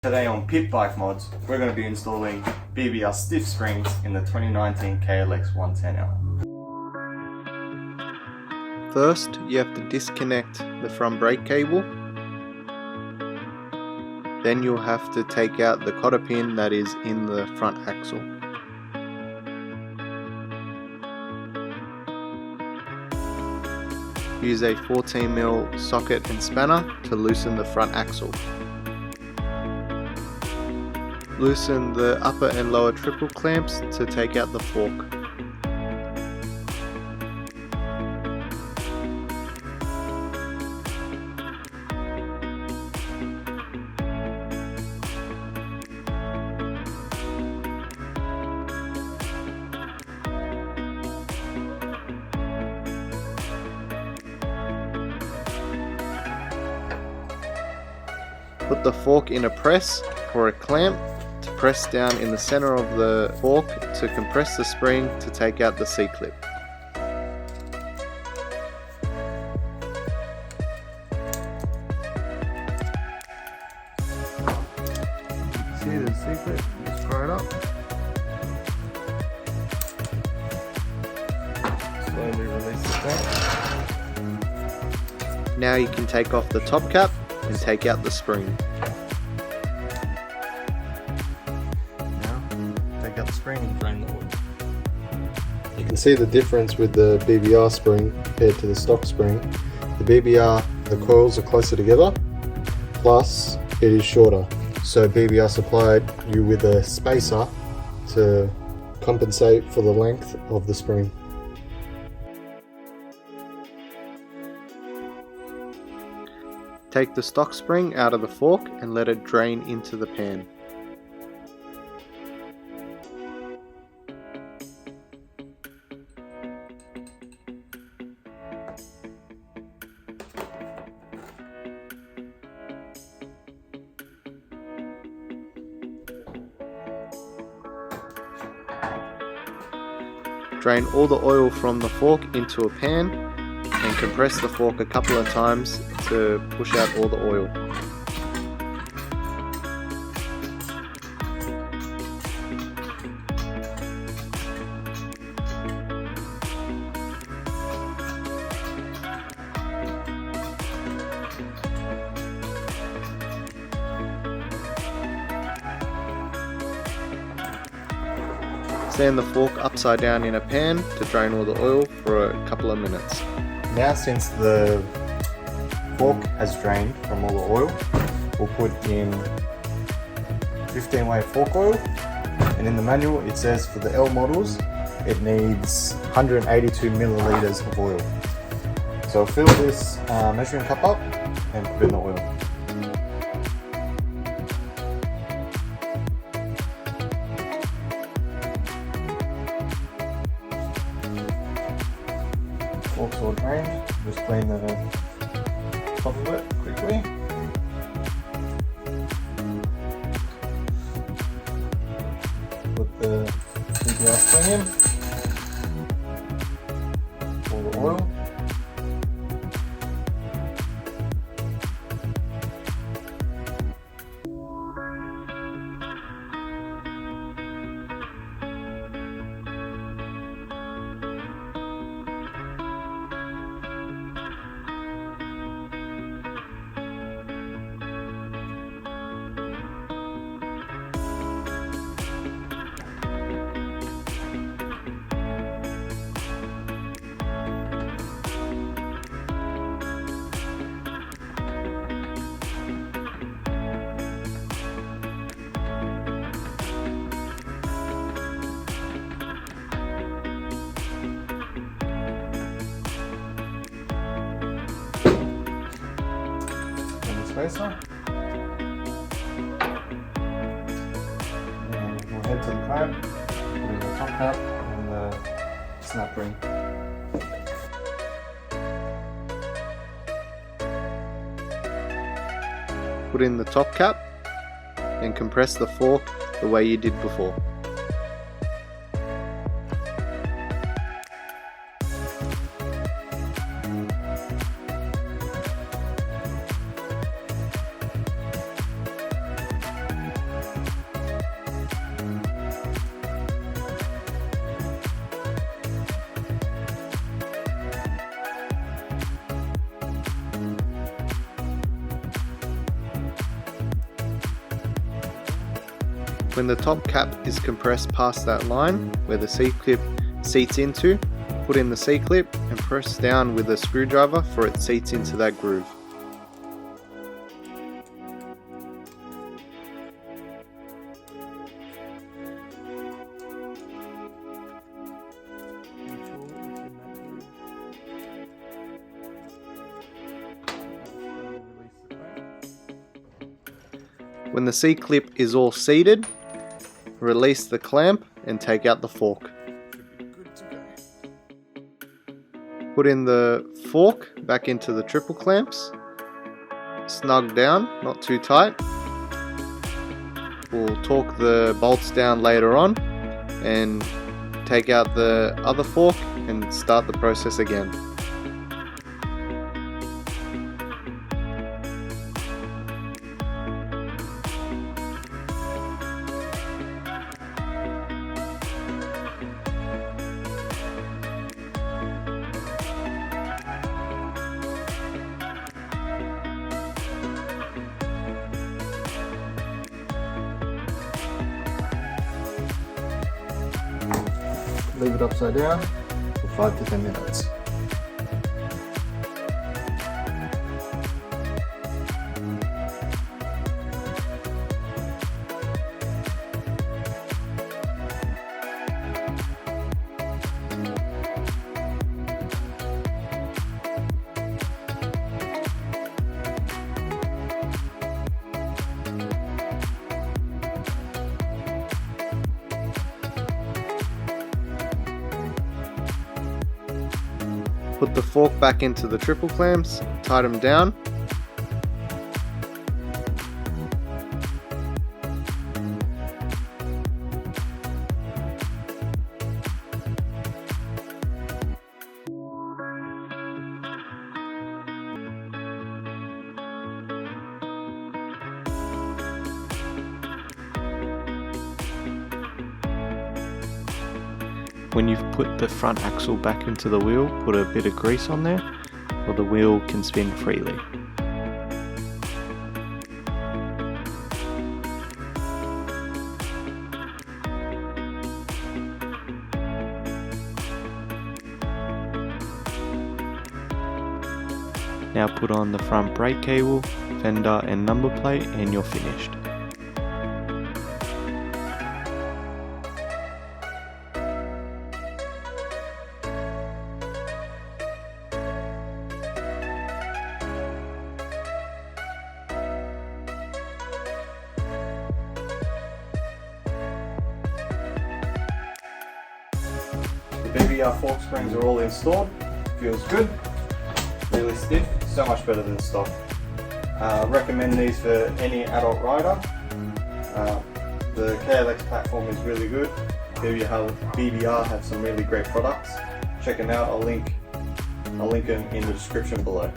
Today on Pitbike Mods, we're going to be installing BBR stiff springs in the 2019 KLX110L. First, you have to disconnect the front brake cable. Then you'll have to take out the cotter pin that is in the front axle. Use a 14mm socket and spanner to loosen the front axle. Loosen the upper and lower triple clamps to take out the fork. Put the fork in a press or a clamp to press down in the center of the fork to compress the spring to take out the C-clip. See the C-clip, just pry it up. Slowly release the clamp. Now you can take off the top cap and take out the spring. Take out the spring and drain the oil. You can see the difference with the BBR spring compared to the stock spring. The BBR, the coils are closer together, plus it is shorter. So BBR supplied you with a spacer to compensate for the length of the spring. Take the stock spring out of the fork and let it drain into the pan. Drain all the oil from the fork into a pan and compress the fork a couple of times to push out all the oil. Stand the fork upside down in a pan to drain all the oil for a couple of minutes. Now, since the fork has drained from all the oil, we'll put in 15-way fork oil, and in the manual it says for the L models it needs 182 milliliters of oil. So fill this measuring cup up and put in the oil. Fork's all drained, just clean the top of it quickly. Put the BBR spring in, all the oil. Spacer. And we'll head to the clamp, put in the top cap and the snap ring. Put in the top cap and compress the fork the way you did before. When the top cap is compressed past that line where the C-clip seats into, put in the C-clip and press down with a screwdriver for it seats into that groove. When the C-clip is all seated, release the clamp and take out the fork. Put in the fork back into the triple clamps, snug down, not too tight. We'll torque the bolts down later on and take out the other fork and start the process again. Leave it upside down for 5 to 10 minutes. Put the fork back into the triple clamps, tighten them down. When you've put the front axle back into the wheel, put a bit of grease on there, or the wheel can spin freely. Now put on the front brake cable, fender and number plate, and you're finished. The BBR fork springs are all installed. Feels good, really stiff, so much better than stock. Recommend these for any adult rider. The KLX platform is really good. BBR have some really great products. Check them out. I'll link them in the description below.